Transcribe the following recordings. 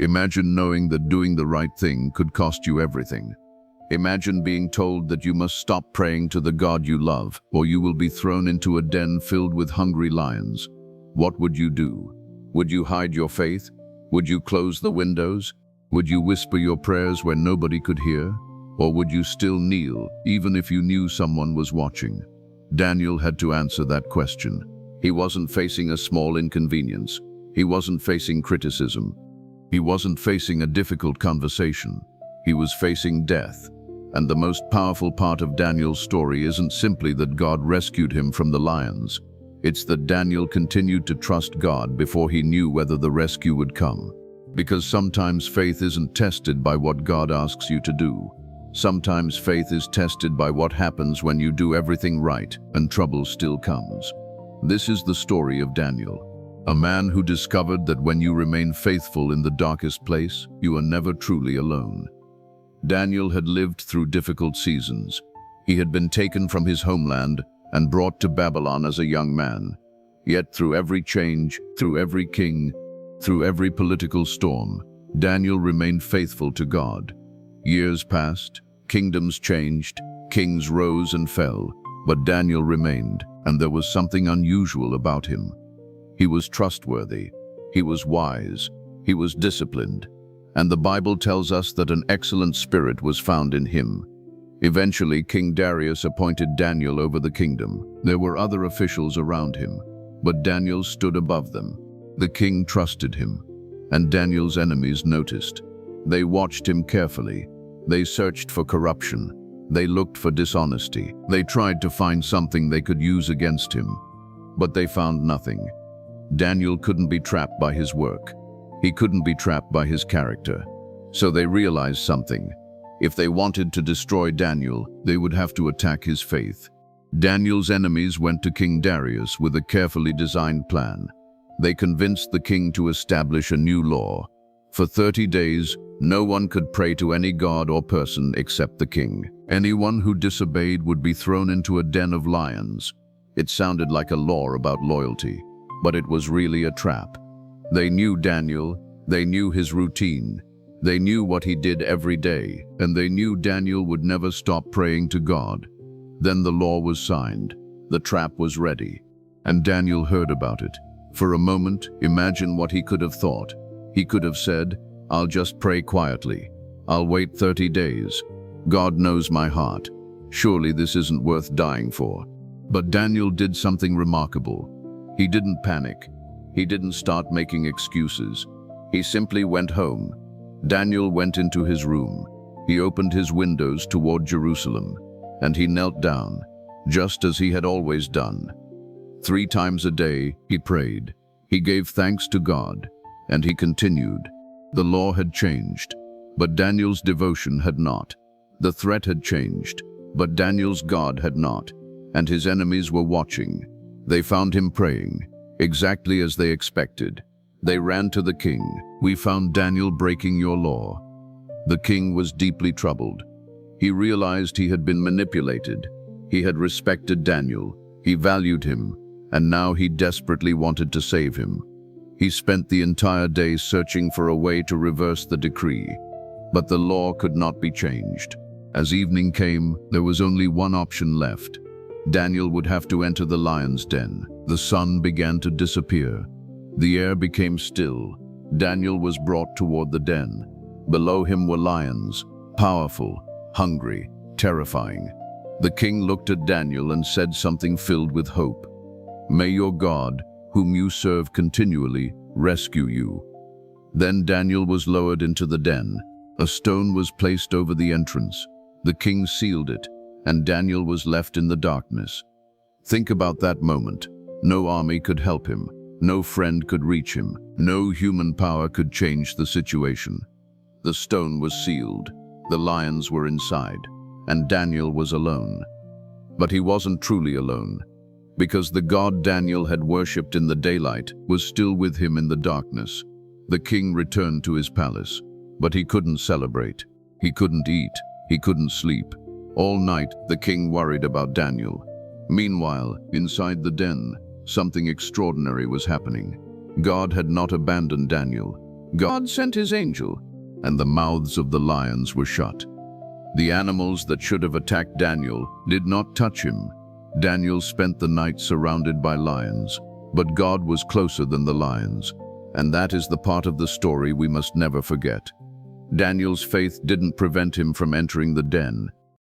Imagine knowing that doing the right thing could cost you everything. Imagine being told that you must stop praying to the God you love, or you will be thrown into a den filled with hungry lions. What would you do? Would you hide your faith? Would you close the windows? Would you whisper your prayers where nobody could hear? Or would you still kneel, even if you knew someone was watching? Daniel had to answer that question. He wasn't facing a small inconvenience. He wasn't facing criticism. He wasn't facing a difficult conversation. He was facing death. And the most powerful part of Daniel's story isn't simply that God rescued him from the lions. It's that Daniel continued to trust God before he knew whether the rescue would come. Because sometimes faith isn't tested by what God asks you to do. Sometimes faith is tested by what happens when you do everything right and trouble still comes. This is the story of Daniel, a man who discovered that when you remain faithful in the darkest place, you are never truly alone. Daniel had lived through difficult seasons. He had been taken from his homeland and brought to Babylon as a young man. Yet through every change, through every king, through every political storm, Daniel remained faithful to God. Years passed, kingdoms changed, kings rose and fell, but Daniel remained, and there was something unusual about him. He was trustworthy, he was wise, he was disciplined, and the Bible tells us that an excellent spirit was found in him. Eventually, King Darius appointed Daniel over the kingdom. There were other officials around him, but Daniel stood above them. The king trusted him, and Daniel's enemies noticed. They watched him carefully. They searched for corruption. They looked for dishonesty. They tried to find something they could use against him, but they found nothing. Daniel couldn't be trapped by his work. He couldn't be trapped by his character. So they realized something. If they wanted to destroy Daniel, they would have to attack his faith. Daniel's enemies went to King Darius with a carefully designed plan. They convinced the king to establish a new law. For 30 days, no one could pray to any god or person except the king. Anyone who disobeyed would be thrown into a den of lions. It sounded like a law about loyalty, but it was really a trap. They knew Daniel, they knew his routine, they knew what he did every day, and they knew Daniel would never stop praying to God. Then the law was signed, the trap was ready, and Daniel heard about it. For a moment, imagine what he could have thought. He could have said, "I'll just pray quietly. I'll wait 30 days. God knows my heart. Surely this isn't worth dying for." But Daniel did something remarkable. He didn't panic. He didn't start making excuses. He simply went home. Daniel went into his room. He opened his windows toward Jerusalem, and he knelt down, just as he had always done. 3 times a day, he prayed. He gave thanks to God, and he continued. The law had changed, but Daniel's devotion had not. The threat had changed, but Daniel's God had not, and his enemies were watching. They found him praying, exactly as they expected. They ran to the king. "We found Daniel breaking your law." The king was deeply troubled. He realized he had been manipulated. He had respected Daniel. He valued him, and now he desperately wanted to save him. He spent the entire day searching for a way to reverse the decree, but the law could not be changed. As evening came, there was only one option left. Daniel would have to enter the lion's den. The sun began to disappear. The air became still. Daniel was brought toward the den. Below him were lions, powerful, hungry, terrifying. The king looked at Daniel and said something filled with hope. "May your God, whom you serve continually, rescue you." Then Daniel was lowered into the den. A stone was placed over the entrance. The king sealed it, and Daniel was left in the darkness. Think about that moment. No army could help him. No friend could reach him. No human power could change the situation. The stone was sealed. The lions were inside, and Daniel was alone. But he wasn't truly alone, because the God Daniel had worshipped in the daylight was still with him in the darkness. The king returned to his palace, but he couldn't celebrate. He couldn't eat. He couldn't sleep. All night, the king worried about Daniel. Meanwhile, inside the den, something extraordinary was happening. God had not abandoned Daniel. God sent his angel, and the mouths of the lions were shut. The animals that should have attacked Daniel did not touch him. Daniel spent the night surrounded by lions, but God was closer than the lions, and that is the part of the story we must never forget. Daniel's faith didn't prevent him from entering the den.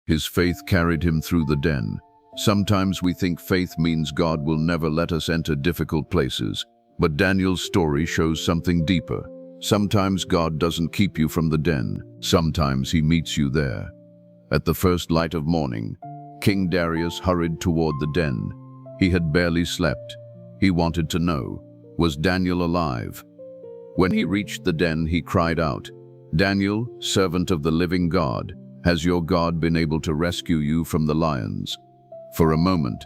His faith carried him through the den. Sometimes we think faith means God will never let us enter difficult places, but Daniel's story shows something deeper. Sometimes God doesn't keep you from the den. Sometimes he meets you there. At the first light of morning, King Darius hurried toward the den. He had barely slept. He wanted to know, was Daniel alive? When he reached the den, he cried out, "Daniel, servant of the living God, has your God been able to rescue you from the lions?" For a moment,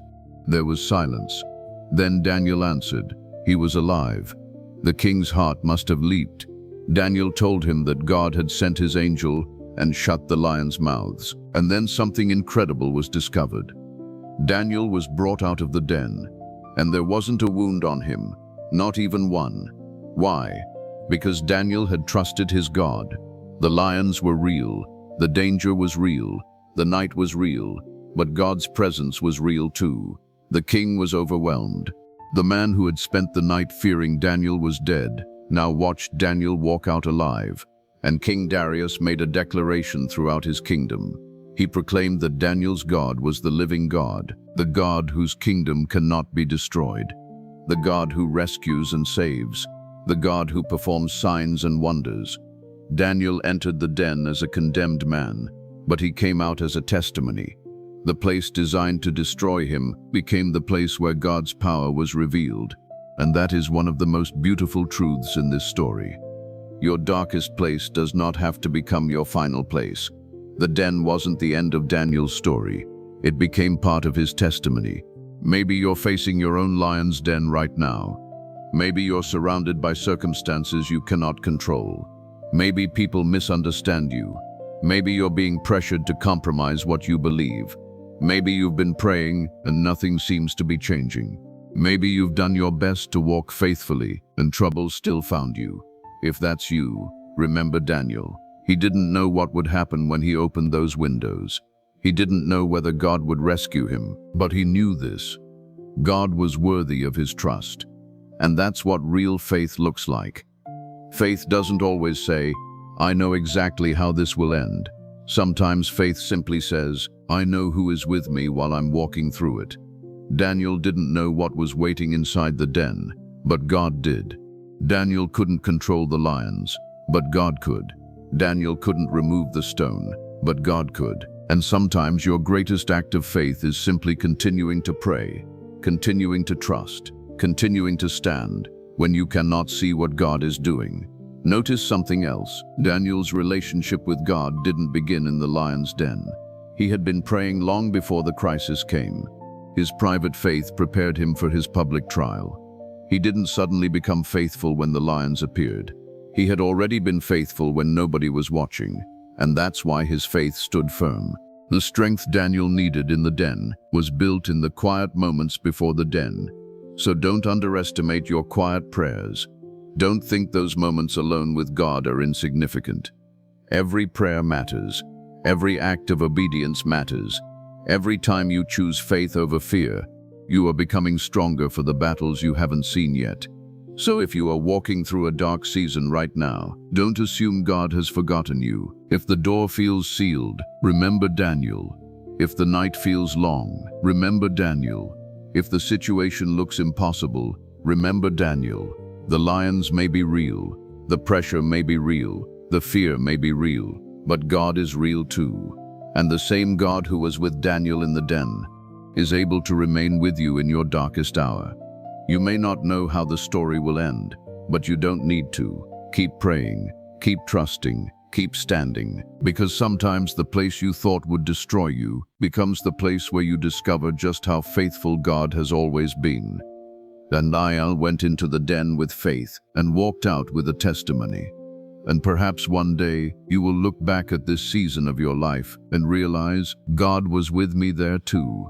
there was silence. Then Daniel answered, he was alive. The king's heart must have leaped. Daniel told him that God had sent his angel and shut the lions' mouths. And then something incredible was discovered. Daniel was brought out of the den, and there wasn't a wound on him, not even one. Why? Because Daniel had trusted his God. The lions were real, the danger was real, the night was real, but God's presence was real too. The king was overwhelmed. The man who had spent the night fearing Daniel was dead, now watched Daniel walk out alive. And King Darius made a declaration throughout his kingdom. He proclaimed that Daniel's God was the living God, the God whose kingdom cannot be destroyed, the God who rescues and saves, the God who performs signs and wonders. Daniel entered the den as a condemned man, but he came out as a testimony. The place designed to destroy him became the place where God's power was revealed. And that is one of the most beautiful truths in this story. Your darkest place does not have to become your final place. The den wasn't the end of Daniel's story. It became part of his testimony. Maybe you're facing your own lion's den right now. Maybe you're surrounded by circumstances you cannot control. Maybe people misunderstand you. Maybe you're being pressured to compromise what you believe. Maybe you've been praying and nothing seems to be changing. Maybe you've done your best to walk faithfully and trouble still found you. If that's you, remember Daniel. He didn't know what would happen when he opened those windows. He didn't know whether God would rescue him, but he knew this. God was worthy of his trust. And that's what real faith looks like. Faith doesn't always say, "I know exactly how this will end." Sometimes faith simply says, "I know who is with me while I'm walking through it." Daniel didn't know what was waiting inside the den, but God did. Daniel couldn't control the lions, but God could. Daniel couldn't remove the stone, but God could. And sometimes your greatest act of faith is simply continuing to pray, continuing to trust, continuing to stand when you cannot see what God is doing. Notice something else. Daniel's relationship with God didn't begin in the lion's den. He had been praying long before the crisis came. His private faith prepared him for his public trial. He didn't suddenly become faithful when the lions appeared. He had already been faithful when nobody was watching, and that's why his faith stood firm. The strength Daniel needed in the den was built in the quiet moments before the den. So don't underestimate your quiet prayers. Don't think those moments alone with God are insignificant. Every prayer matters. Every act of obedience matters. Every time you choose faith over fear, you are becoming stronger for the battles you haven't seen yet. So if you are walking through a dark season right now, don't assume God has forgotten you. If the door feels sealed, remember Daniel. If the night feels long, remember Daniel. If the situation looks impossible, remember Daniel. The lions may be real, the pressure may be real, the fear may be real, but God is real too. And the same God who was with Daniel in the den is able to remain with you in your darkest hour. You may not know how the story will end, but you don't need to. Keep praying, keep trusting, keep standing, because sometimes the place you thought would destroy you becomes the place where you discover just how faithful God has always been. Daniel went into the den with faith and walked out with a testimony. And perhaps one day you will look back at this season of your life and realize God was with me there too.